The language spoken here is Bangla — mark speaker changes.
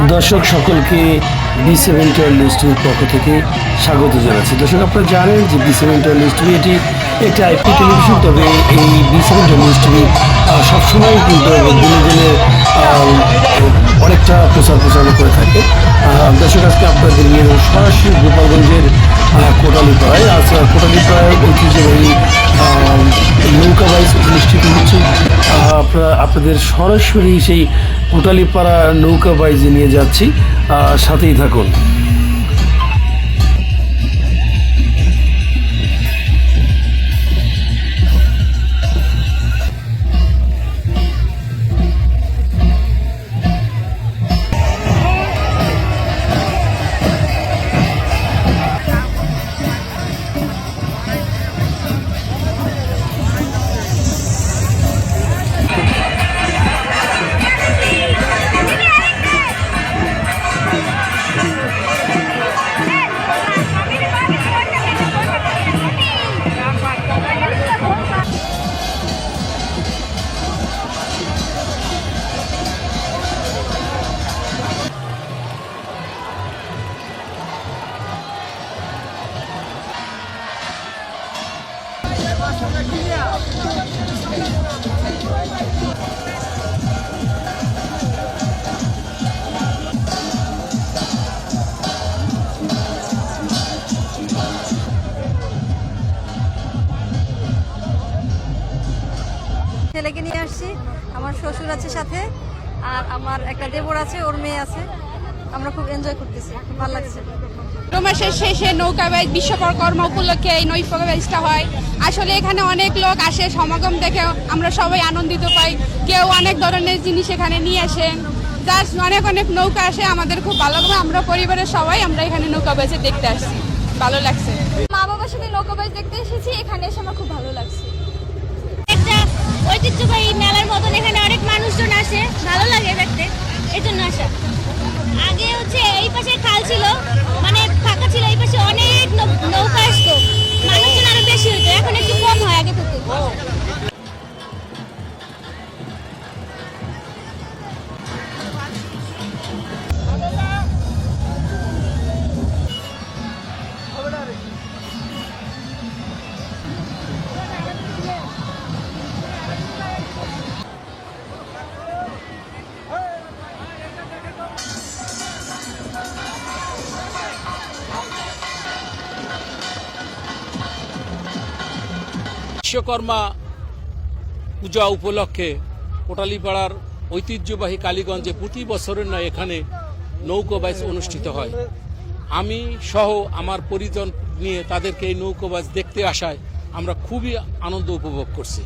Speaker 1: দর্শক সকলকে B7 নিউজ টিভির পক্ষ থেকে স্বাগত জানাচ্ছি। দর্শক আপনারা জানেন যে B7 নিউজ টিভি এটি একটা আইপি টেলিভিশন, তবে এই B7 নিউজ টিভি সবসময় কিন্তু বিনোদনের অনেকটা প্রচারণা করে থাকে। দর্শক আজকে আপনাদের নিয়ে সরাসরি গোপালগঞ্জের কোটালীপাড়ায় কোটালীপাড়ায় ঐতিহ্যবাহী নৌকা বাইচ অনুষ্ঠিত হচ্ছে। আপনাদের সরাসরি সেই কোটালীপাড়া নৌকা বাইচে নিয়ে যাচ্ছি, সাথেই থাকুন।
Speaker 2: ছেলেকে নিয়ে আসছি, আমার শ্বশুর আছে সাথে, আর আমার একটা দেবর আছে, ওর মেয়ে আছে। আমরা খুব এনজয় করতেছি, খুব ভালো লাগছে।
Speaker 3: মাসের শেষে নৌকা বাইচ বিশ্বকর্মা উপলক্ষে এই নৌকা বাইচটা হয়। আসলে এখানে অনেক লোক আসে, সমাগম দেখে আমরা সবাই আনন্দিত পাই। কেউ অনেক ধরনের জিনিস এখানে নিয়ে আসেন, যার অনেক অনেক নৌকা আসে। আমাদের খুব ভালো লাগে, আমরা পরিবারের সবাই আমরা এখানে নৌকা বাইচে দেখতে আসছি, ভালো লাগছে।
Speaker 4: মা বাবার সাথে নৌকা বাইচ দেখতে এসেছি, এখানে এসে আমার খুব ভালো লাগছে। একটা ঐতিহ্যবাহী মেলার মতন এখানে অনেক মানুষজন আসে, ভালো লাগে দেখতে, এই জন্য আসা। আগে এই পাশে খাল ছিল, মানে ফাঁকা ছিল, এই পাশে অনেক নৌকা আসতো, মানুষজন আরো বেশি হতো, এখন একটু কম হয় আগে থেকে।
Speaker 5: বিশ্বকর্মা পূজা উপলক্ষে কোটালীপাড়ার ঐতিহ্যবাহী কালীগঞ্জে প্রতি বছরের নয় এখানে নৌকা বাইচ অনুষ্ঠিত হয়। আমি সহ আমার পরিজন নিয়ে তাদেরকে এই নৌকা বাইচ দেখতে আসায় আমরা খুবই আনন্দ উপভোগ করছি।